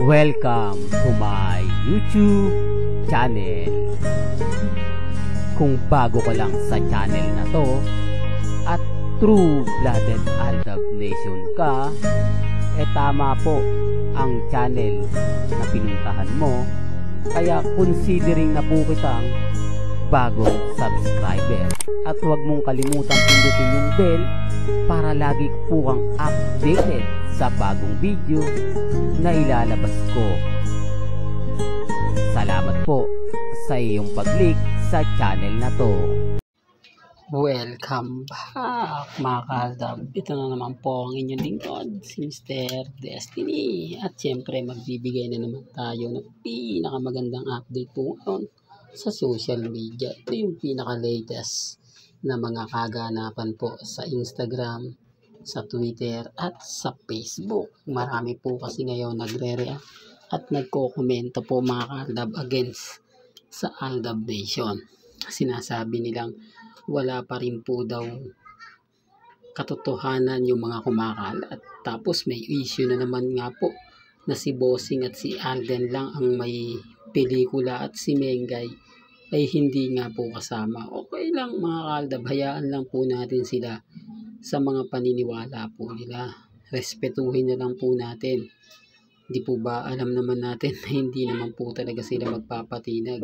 Welcome to my YouTube channel. Kung bago ka lang sa channel na to at true-blooded Aldab Nation ka, tama po ang channel na pinuntahan mo. Kaya considering na po kitang bagong subscriber. At huwag mong kalimutan pindutin yung bell para lagi po kang updated sa bagong video na ilalabas ko. Salamat po sa iyong pag-click sa channel na to. Welcome back mga kaaldab. Ito na naman po ang inyong lingkod, si Mr. Destiny. At syempre magbibigay na naman tayo ng pinakamagandang update po ngayon sa social media. Ito yung pinaka-latest na mga kaganapan po sa Instagram, sa Twitter at sa Facebook. Marami po kasi ngayon nagre-react at nagko-komento po mga kaaldab against sa Aldab Nation. Sinasabi nilang wala pa rin po daw katotohanan yung mga kumakalat. Tapos may issue na naman nga po na si Bossing at si Alden lang ang may pelikula at si Mengay ay hindi nga po kasama. Okay lang mga kaaldab, hayaan lang po natin sila sa mga paniniwala po nila. Respetuhin na lang po natin. Di po ba alam naman natin na hindi naman po talaga sila magpapatinag.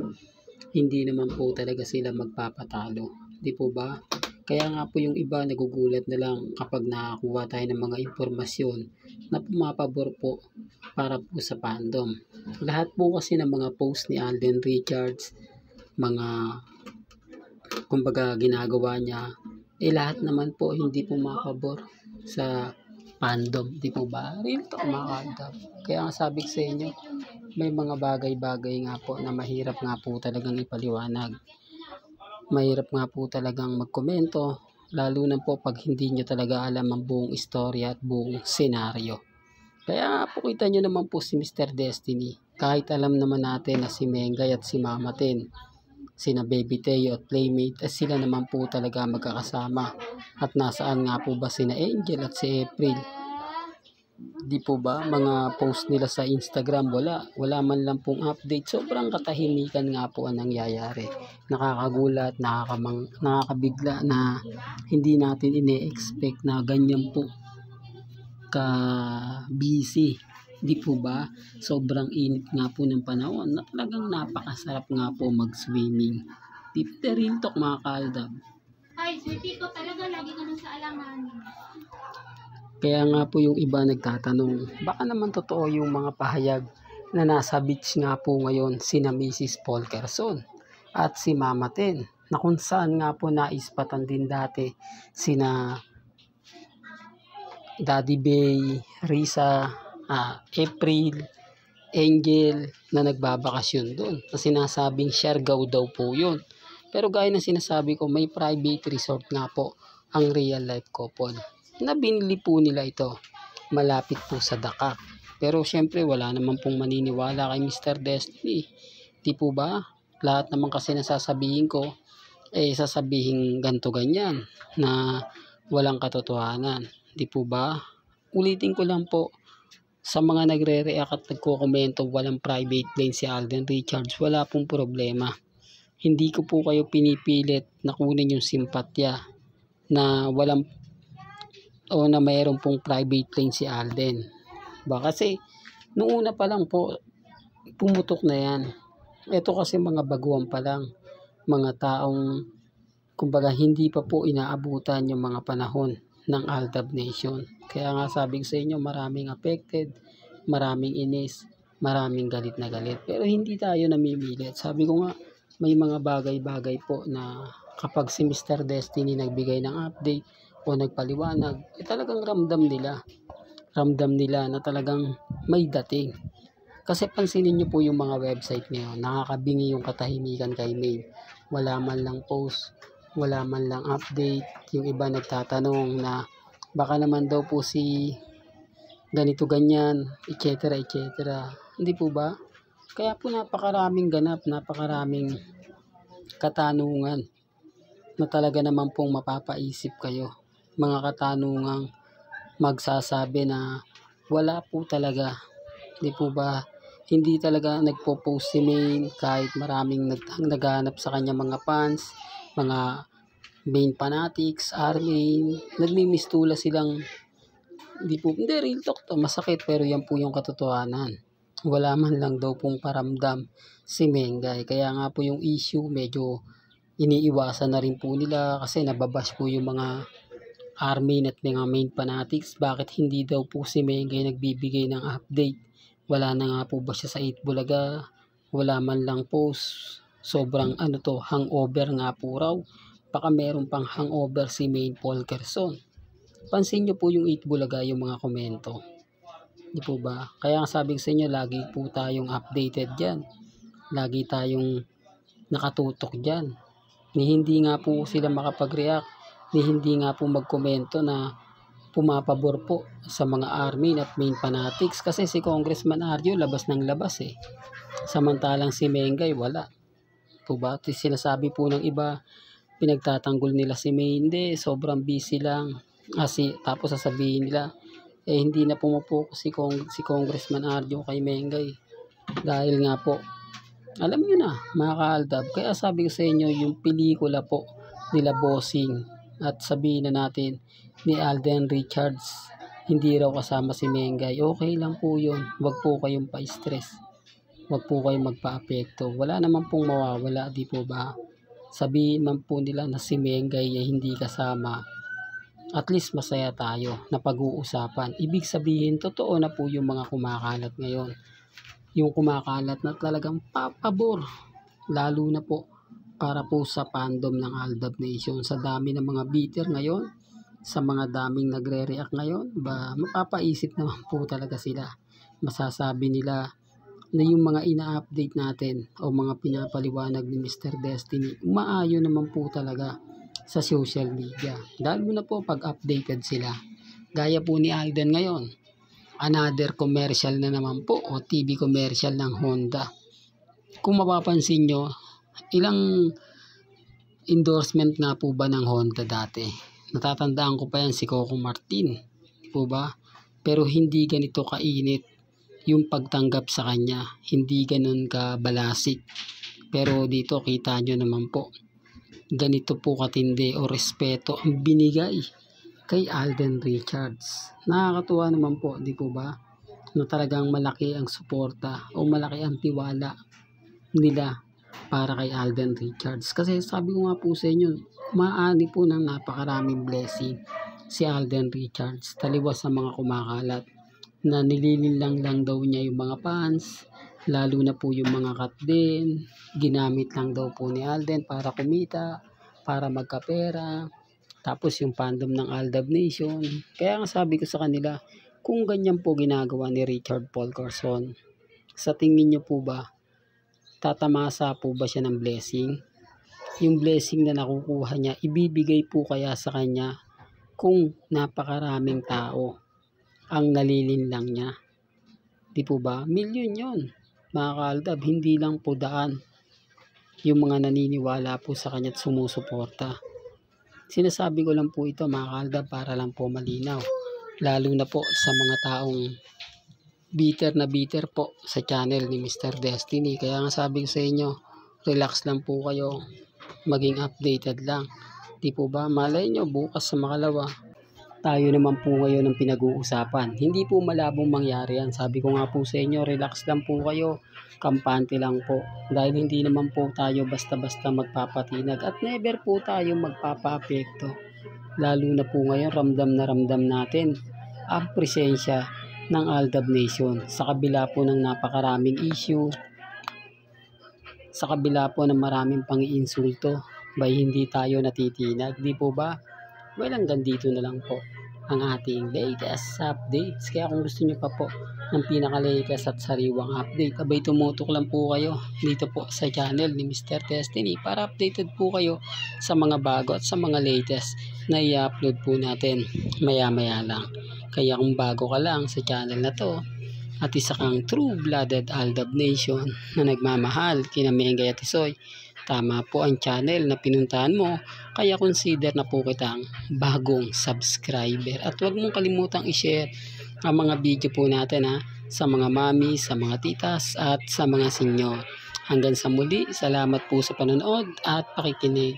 Hindi naman po talaga sila magpapatalo. Di po ba? Kaya nga po yung iba nagugulat na lang kapag nakakuha tayo ng mga impormasyon na pumapabor po para po sa fandom. Lahat po kasi ng mga post ni Alden Richards, mga kumbaga ginagawa niya, lahat naman po hindi pumapabor sa fandom. Di po ba? Real talk mga kaaldab. Kaya nga sabi ko sa inyo, may mga bagay-bagay nga po na mahirap nga po talagang ipaliwanag. Mahirap nga po talagang magkomento, lalo na po pag hindi nyo talaga alam ang buong istorya at buong senaryo. Kaya po kita nyo naman po si Mr. Destiny. Kahit alam naman natin na si Mengay at si Mama Ten, sina Baby Teo at Playmate, sila naman po talaga magkakasama. At nasaan nga po ba sina Angel at si April? Di po ba mga post nila sa Instagram, wala man lang pong update. Sobrang katahimikan nga po ang nangyayari. Nakakagulat, nakakabigla na hindi natin ine-expect na ganyan po ka busy. Di po ba? Sobrang init nga po ng panahon na talagang napakasarap nga po mag-swimming. Di real talk mga kaaldab. Ay, sweetie ko talaga lagi ka nang sa alanganin. Kaya nga po yung iba nagtatanong, baka naman totoo yung mga pahayag na nasa beach nga po ngayon sina Mrs. Polkerson at si Mama Ten, na kung saan nga po naispatan din dati sina Daddy Bay, Risa, April, Angel na nagbabakasyon doon. Na sinasabing Siargao daw po yun. Pero gaya ng sinasabi ko, may private resort nga po ang real life couple na binili po nila ito malapit po sa Dakak. Pero syempre wala naman pong maniniwala kay Mr. Destiny. Di po ba? Lahat naman kasi nasasabihin ko sasabihin ganto ganyan na walang katotohanan. Di po ba? Ulitin ko lang po, sa mga nagre-react at nagko-komento walang private plane si Alden Richards, wala pong problema. Hindi ko po kayo pinipilit na kunin yung simpatya na walang o na mayroon pong private plane si Alden. Kasi noong una pa lang po pumutok na yan. Ito kasi mga baguhan pa lang, mga taong kumbaga hindi pa po inaabutan yung mga panahon ng Aldab Nation. Kaya nga sabi ko sa inyo, maraming affected, maraming inis, maraming galit na galit. Pero hindi tayo namimilit. Sabi ko nga, may mga bagay-bagay po na kapag si Mr. Destiny nagbigay ng update o nagpaliwanag, talagang ramdam nila na talagang may dating. Kasi pansinin nyo po yung mga website ngayon, nakakabingi yung katahimikan kay May. Wala man lang post, wala man lang update. Yung iba nagtatanong na baka naman daw po si ganito ganyan, etc. Hindi po ba? Kaya po napakaraming ganap, napakaraming katanungan na talaga naman pong mapapaisip kayo. Mga katanungang magsasabi na wala po talaga Di po ba? Hindi talaga nagpo-post si Main kahit maraming naghanap sa kanya mga fans, mga Main fanatics, Armin, nagmimistula silang hindi real talk to, masakit pero yan po yung katotohanan. Wala man lang daw pong paramdam si Mengay. Kaya nga po yung issue medyo iniiwasan na rin po nila kasi nababash po yung mga Armin at mga Main fanatics. Bakit hindi daw po si Mengay nagbibigay ng update? Wala na nga po ba siya sa 8 Bulaga? Wala man lang post. Sobrang hangover nga po raw. Baka meron pang hangover si Main Polkerson. Pansin nyo po yung 8 Bulaga yung mga komento. Di po ba? Kaya nga sabi ko sa inyo, lagi po tayong updated dyan. Lagi tayong nakatutok dyan. Ni hindi nga po sila makapag-react. Ni hindi nga po magkomento na pumapabor po sa mga Armin at Main fanatics. Kasi si Congressman Arjo labas ng labas eh. Samantalang si Mengay wala. Po ba? Sinasabi po ng iba, pinagtatanggol nila si Main. Hindi, sobrang busy lang. Tapos sasabihin nila, hindi na pumupokus si Congressman Arjo kay Mengay. Dahil nga po, alam nyo na, mga kaaldab. Kaya sabi ko sa inyo, yung pelikula po nila Bossing at sabihin na natin ni Alden Richards, hindi raw kasama si Mengay. Okay lang po yun. Huwag po kayong pa-stress. Huwag po kayong magpa-apekto. Wala naman pong mawawala, di po ba? Sabihin man po nila na si Mengay ay hindi kasama. At least masaya tayo na pag-uusapan. Ibig sabihin, totoo na po yung mga kumakalat ngayon. Yung kumakalat na talagang papabor. Lalo na po para po sa fandom ng Aldab Nation. Sa dami ng mga bitter ngayon, sa mga daming nagre-react ngayon, mapapaisip naman po talaga sila. Masasabi nila na yung mga ina-update natin o mga pinapaliwanag ni Mr. Destiny, umaayon naman po talaga sa social media. Dahil mo na po pag updated sila. Gaya po ni Alden ngayon. Another commercial na naman po o TV commercial ng Honda. Kung mapapansin nyo, ilang endorsement nga po ba ng Honda dati? Natatandaan ko pa yan si Coco Martin. Po ba? Pero hindi ganito kainit yung pagtanggap sa kanya. Hindi ganun kabalasik. Pero dito kita nyo naman po. Ganito po katindi o respeto ang binigay kay Alden Richards. Nakakatuwa naman po, di po ba? Na talagang malaki ang suporta o malaki ang tiwala nila para kay Alden Richards. Kasi sabi ko nga po sa inyo, maani po ng napakaraming blessing si Alden Richards. Taliwas sa mga kumakalat na nilililang lang daw niya yung mga fans, lalo na po yung mga cut din, ginamit lang daw po ni Alden para kumita, para magkapera, tapos yung fandom ng Aldab Nation. Kaya nga sabi ko sa kanila, kung ganyan po ginagawa ni Richard Paul Carson, sa tingin niyo po ba, tatamasa po ba siya ng blessing? Yung blessing na nakukuha niya, ibibigay po kaya sa kanya kung napakaraming tao ang nalilinlang niya? Di po ba? Milyon yun. Mga kaaldab, hindi lang po daan yung mga naniniwala po sa kanya at sumusuporta. Sinasabi ko lang po ito mga kaaldab para lang po malinaw. Lalo na po sa mga taong bitter na bitter po sa channel ni Mr. Destiny. Kaya nga sabi ko sa inyo, relax lang po kayo. Maging updated lang. Di po ba? Malay nyo, bukas sa makalawa, tayo naman po ngayon ng pinag-uusapan. Hindi po malabong mangyari yan. Sabi ko nga po sa inyo, relax lang po kayo. Kampante lang po. Dahil hindi naman po tayo basta-basta magpapatinag at never po tayo magpapa-apekto. Lalo na po ngayon, ramdam na ramdam natin ang presensya ng Aldab Nation. Sa kabila po ng napakaraming issue, sa kabila po ng maraming pang-iinsulto, hindi tayo natitinag. Di po ba? Well, hanggang dito na lang po ang ating latest updates. Kaya kung gusto nyo pa po ng pinaka-latest at sariwang update, abay tumutok lang po kayo dito po sa channel ni Mr. Destiny para updated po kayo sa mga bago at sa mga latest na i-upload po natin maya-maya lang. Kaya kung bago ka lang sa channel na to at isa kang true-blooded Aldab Nation na nagmamahal kina Mengay at Isoy, tama po ang channel na pinuntahan mo, kaya consider na po kitang bagong subscriber. At huwag mong kalimutang i-share ang mga video po natin sa mga mami, sa mga titas at sa mga senyor. Hanggang sa muli, salamat po sa panonood at pakikinig.